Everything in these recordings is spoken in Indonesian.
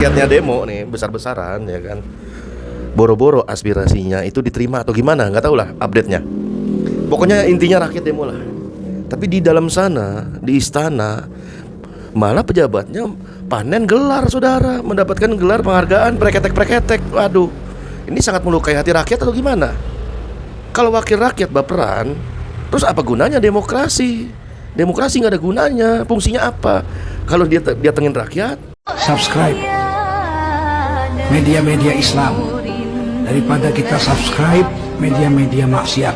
Rakyatnya demo nih besar-besaran ya kan, boro-boro aspirasinya itu diterima atau gimana, nggak tahu lah update-nya. Pokoknya intinya rakyat demo lah. Tapi di dalam sana, di istana, malah pejabatnya panen gelar, saudara, mendapatkan gelar penghargaan preketek-preketek. Waduh, ini sangat melukai hati rakyat atau gimana? Kalau wakil rakyat baperan, terus apa gunanya demokrasi? Demokrasi nggak ada gunanya. Fungsinya apa? Kalau dia datengin rakyat? Subscribe media-media Islam daripada kita subscribe media-media maksiat.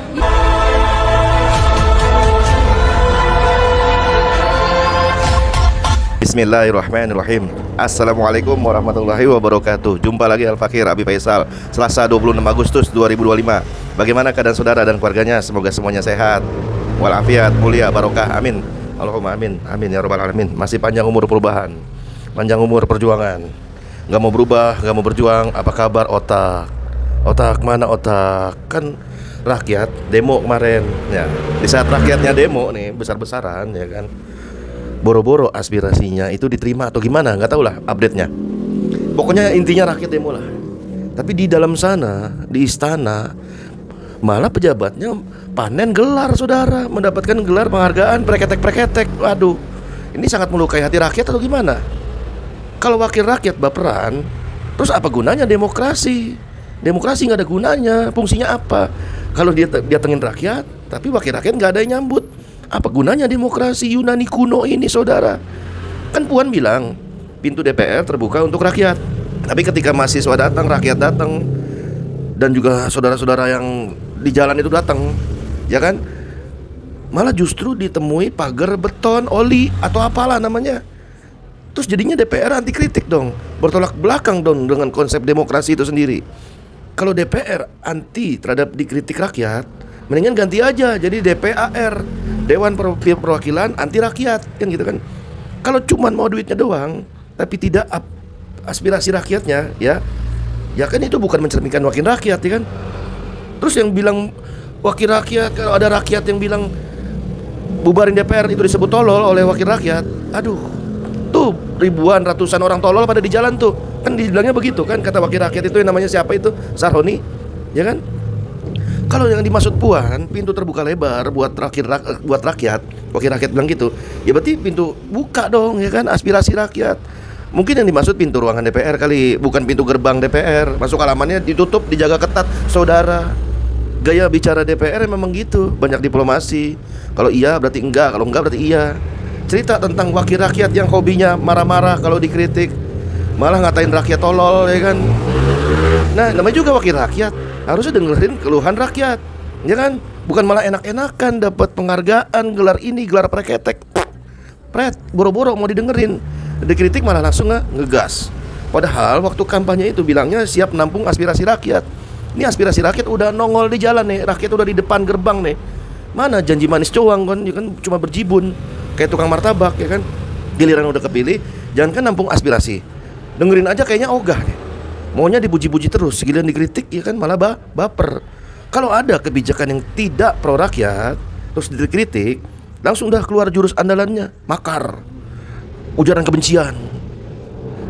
Bismillahirrahmanirrahim. Assalamualaikum warahmatullahi wabarakatuh. Jumpa lagi Al-Fakir Abi Faisal, Selasa 26 Agustus 2025. Bagaimana keadaan saudara dan keluarganya? Semoga semuanya sehat walafiat, mulia, barokah, amin. Allahumma amin, amin ya rabbal alamin. Masih panjang umur perubahan, panjang umur perjuangan. Gak mau berubah, gak mau berjuang. Apa kabar otak? Otak mana otak? Kan rakyat demo kemarin ya. Di saat rakyatnya demo nih besar-besaran ya kan, boro-boro aspirasinya itu diterima atau gimana, nggak tahu lah update-nya. Pokoknya intinya rakyat demo lah. Tapi di dalam sana, di istana, malah pejabatnya panen gelar, saudara, mendapatkan gelar penghargaan preketek-preketek. Waduh, ini sangat melukai hati rakyat atau gimana? Kalau wakil rakyat baperan, terus apa gunanya demokrasi? Demokrasi nggak ada gunanya. Fungsinya apa? Kalau dia datengin rakyat, tapi wakil rakyat nggak ada yang nyambut. Apa gunanya demokrasi Yunani kuno ini, saudara? Kan Puan bilang pintu DPR terbuka untuk rakyat. Tapi ketika mahasiswa datang, rakyat datang, dan juga saudara-saudara yang di jalan itu datang, ya kan, malah justru ditemui pagar beton, oli, atau apalah namanya. Terus jadinya DPR anti kritik dong, bertolak belakang dong dengan konsep demokrasi itu sendiri. Kalau DPR anti terhadap dikritik rakyat, mendingan ganti aja jadi DPAR, Dewan Perwakilan Anti Rakyat, kan gitu kan. Kalau cuman mau duitnya doang, tapi tidak aspirasi rakyatnya, ya kan itu bukan mencerminkan wakil rakyat, ya kan. Terus yang bilang wakil rakyat, kalau ada rakyat yang bilang bubarin DPR itu disebut tolol oleh wakil rakyat, aduh, tuh ribuan ratusan orang tolol pada di jalan tuh, kan dibilangnya begitu kan, kata wakil rakyat itu yang namanya siapa itu, Sarhoni, ya kan. Kalau yang dimaksud Puan, pintu terbuka lebar buat rakyat, wakil rakyat bilang gitu, ya berarti pintu buka dong, ya kan, aspirasi rakyat. Mungkin yang dimaksud pintu ruangan DPR kali, bukan pintu gerbang DPR. Masuk halamannya ditutup, dijaga ketat, saudara. Gaya bicara DPR memang gitu, banyak diplomasi. Kalau iya berarti enggak, kalau enggak berarti iya. Cerita tentang wakil rakyat yang hobinya marah-marah kalau dikritik, malah ngatain rakyat tolol, ya kan. Nah, namanya juga wakil rakyat, harusnya dengerin keluhan rakyat, ya kan. Bukan malah enak-enakan dapat penghargaan, gelar ini, gelar preketek. Pret, boro-boro mau didengerin, dikritik malah langsung ngegas. Padahal waktu kampanye itu bilangnya siap nampung aspirasi rakyat. Ini aspirasi rakyat udah nongol di jalan nih, rakyat udah di depan gerbang nih. Mana janji manis coang kan, ya kan cuma berjibun kayak tukang martabak, ya kan. Giliran udah kepilih, jangan kan nampung aspirasi, dengerin aja kayaknya ogah nih. Maunya dipuji-puji terus, giliran dikritik ya kan malah baper. Kalau ada kebijakan yang tidak pro rakyat terus dikritik, langsung udah keluar jurus andalannya, makar, ujaran kebencian,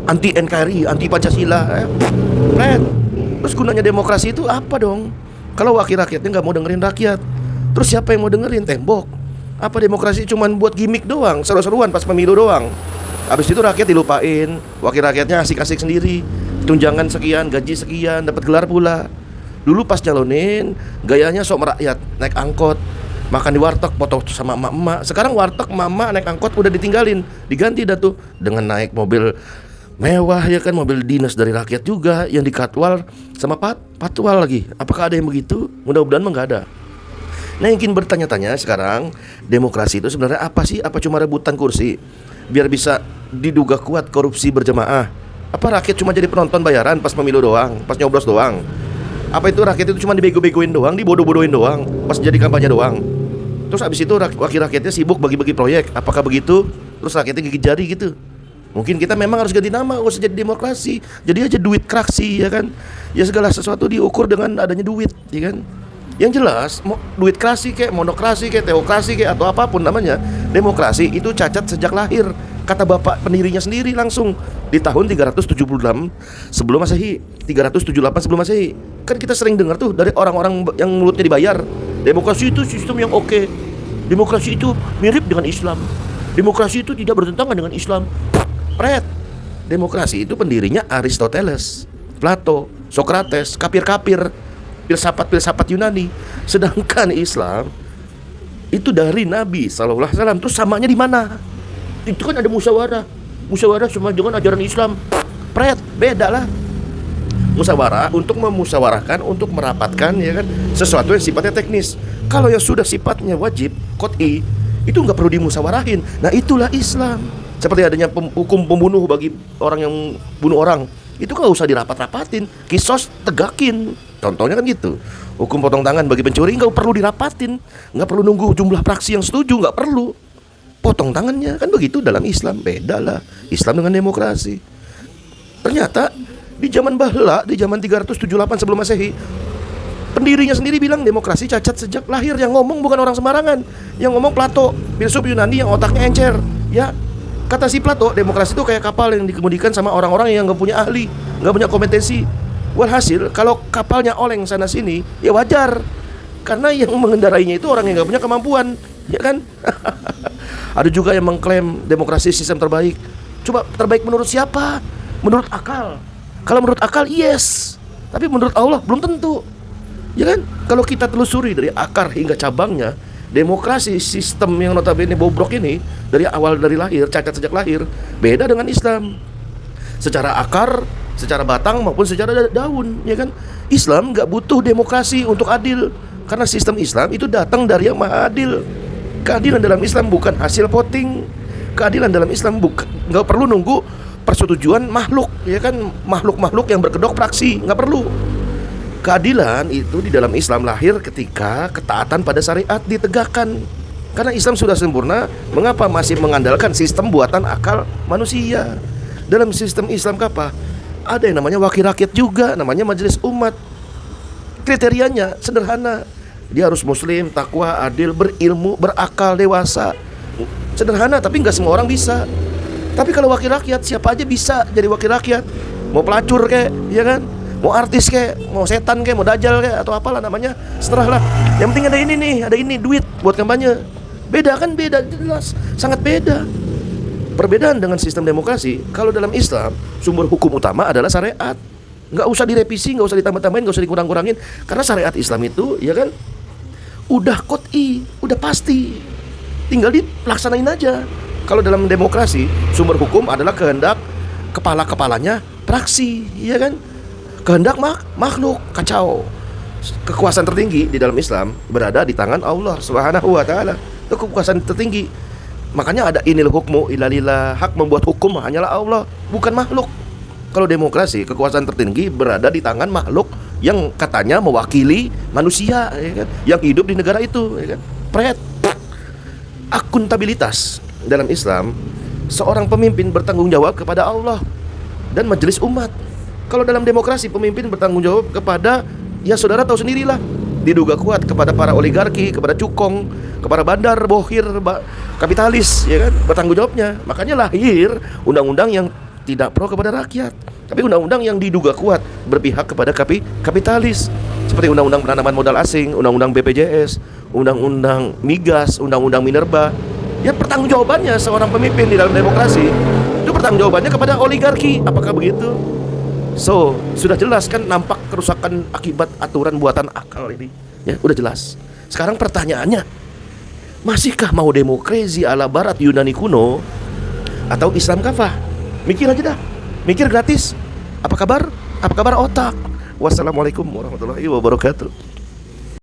anti NKRI, anti Pancasila. Terus gunanya demokrasi itu apa dong? Kalau wakil rakyatnya nggak mau dengerin rakyat, terus siapa yang mau dengerin? Tembok. Apa demokrasi cuman buat gimmick doang, seru-seruan pas pemilu doang? Habis itu rakyat dilupain, wakil rakyatnya asik-asik sendiri, tunjangan sekian, gaji sekian, dapat gelar pula. Dulu pas nyalonin, gayanya sok merakyat, naik angkot, makan di warteg, foto sama emak-emak. Sekarang warteg, emak-emak naik angkot udah ditinggalin, diganti dah tuh dengan naik mobil mewah, ya kan, mobil dinas dari rakyat juga yang dikatwal sama patwal lagi. Apakah ada yang begitu? Mudah-mudahan mah nggak ada. Nah, yang ingin bertanya-tanya sekarang, demokrasi itu sebenarnya apa sih? Apa cuma rebutan kursi biar bisa diduga kuat korupsi berjamaah? Apa rakyat cuma jadi penonton bayaran pas pemilu doang, pas nyoblos doang? Apa itu rakyat itu cuma dibego-begoin doang, dibodoh-bodohin doang pas jadi kampanye doang? Terus abis itu wakil rakyatnya sibuk bagi-bagi proyek. Apakah begitu? Terus rakyatnya gigit jari gitu? Mungkin kita memang harus ganti nama, harus jadi demokrasi, jadi aja duit kraksi, ya kan. Ya segala sesuatu diukur dengan adanya duit, ya kan. Yang jelas, mau duit krasi kayak monokrasi kayak teokrasi kayak atau apapun namanya, demokrasi itu cacat sejak lahir. Kata bapak pendirinya sendiri langsung di tahun 376 sebelum Masehi, 378 sebelum Masehi. Kan kita sering dengar tuh dari orang-orang yang mulutnya dibayar, demokrasi itu sistem yang oke. Demokrasi itu mirip dengan Islam. Demokrasi itu tidak bertentangan dengan Islam. Pret. Demokrasi itu pendirinya Aristoteles, Plato, Socrates, kapir-kapir, filsafat-filsafat Yunani. Sedangkan Islam itu dari Nabi sallallahu alaihi wasallam. Terus samanya di mana? Itu kan ada musyawarah sama dengan ajaran Islam. Pret, beda lah. Musyawarah untuk memusyawarahkan, untuk merapatkan, ya kan, sesuatu yang sifatnya teknis. Kalau yang sudah sifatnya wajib, qot'i, itu nggak perlu dimusyawarahin. Nah itulah Islam. Seperti adanya hukum pembunuh bagi orang yang bunuh orang, itu nggak usah dirapat-rapatin, kisos tegakin. Contohnya kan gitu. Hukum potong tangan bagi pencuri nggak perlu dirapatin, nggak perlu nunggu jumlah praksi yang setuju, nggak perlu. Potong tangannya, kan begitu dalam Islam. Beda lah Islam dengan demokrasi. Ternyata di zaman bahla, di zaman 378 sebelum Masehi, pendirinya sendiri bilang demokrasi cacat sejak lahir. Yang ngomong bukan orang sembarangan. Yang ngomong Plato, filsuf Yunani yang otaknya encer. Ya, kata si Plato, demokrasi itu kayak kapal yang dikemudikan sama orang-orang yang nggak punya ahli, nggak punya kompetensi. Walhasil kalau kapalnya oleng sana sini, ya wajar, karena yang mengendarainya itu orang yang nggak punya kemampuan, ya kan? Ada juga yang mengklaim demokrasi sistem terbaik. Coba terbaik menurut siapa? Menurut akal. Kalau menurut akal yes, tapi menurut Allah belum tentu, ya kan? Kalau kita telusuri dari akar hingga cabangnya, demokrasi sistem yang notabene bobrok ini dari awal, dari lahir, cacat sejak lahir, beda dengan Islam. Secara akar, secara batang maupun secara daun, ya kan? Islam nggak butuh demokrasi untuk adil, karena sistem Islam itu datang dari yang maha adil. Keadilan dalam Islam bukan hasil voting. Keadilan dalam Islam nggak perlu nunggu persetujuan makhluk, ya kan? Makhluk-makhluk yang berkedok praksi, nggak perlu. Keadilan itu di dalam Islam lahir ketika ketaatan pada syariat ditegakkan. Karena Islam sudah sempurna, mengapa masih mengandalkan sistem buatan akal manusia? Dalam sistem Islam apa? Ada yang namanya wakil rakyat juga, namanya majelis umat. Kriterianya sederhana. Dia harus muslim, takwa, adil, berilmu, berakal, dewasa. Sederhana, tapi nggak semua orang bisa. Tapi kalau wakil rakyat, siapa aja bisa jadi wakil rakyat. Mau pelacur kek, ya kan? Mau artis kek, mau setan kek, mau dajal kek, atau apalah namanya, seterah lah. Yang penting ada ini nih, ada ini, duit buat kampanye. Beda kan? Beda, jelas, sangat beda. Perbedaan dengan sistem demokrasi, kalau dalam Islam sumber hukum utama adalah syariat. Nggak usah direvisi, nggak usah ditambah-tambahin, nggak usah dikurang-kurangin. Karena syariat Islam itu, ya kan, udah qot'i, udah pasti, tinggal dilaksanain aja. Kalau dalam demokrasi, sumber hukum adalah kehendak kepala-kepalanya praksi, ya kan? Kehendak makhluk, kacau. Kekuasaan tertinggi di dalam Islam berada di tangan Allah Subhanahu wa taala. Itu kekuasaan tertinggi. Makanya ada inil hukmu illa lillah, hak membuat hukum hanyalah Allah, bukan makhluk. Kalau demokrasi, kekuasaan tertinggi berada di tangan makhluk yang katanya mewakili manusia, ya kan? Yang hidup di negara itu, ya kan? Pret. Akuntabilitas dalam Islam, seorang pemimpin bertanggung jawab kepada Allah dan majelis umat. Kalau dalam demokrasi, pemimpin bertanggung jawab kepada, ya saudara tahu sendirilah, diduga kuat kepada para oligarki, kepada cukong, kepada bandar, bohir, kapitalis, ya kan, bertanggung jawabnya. Makanya lahir undang-undang yang tidak pro kepada rakyat, tapi undang-undang yang diduga kuat berpihak kepada kapitalis, seperti undang-undang penanaman modal asing, undang-undang BPJS, undang-undang migas, undang-undang minerba. Ya pertanggungjawabannya seorang pemimpin di dalam demokrasi itu pertanggungjawabannya kepada oligarki. Apakah begitu? So, sudah jelas kan, nampak kerusakan akibat aturan buatan akal ini. Ya, udah jelas. Sekarang pertanyaannya, masihkah mau demokrasi ala barat Yunani kuno atau Islam kafah? Mikir aja dah. Mikir gratis. Apa kabar? Apa kabar otak? Wassalamualaikum warahmatullahi wabarakatuh.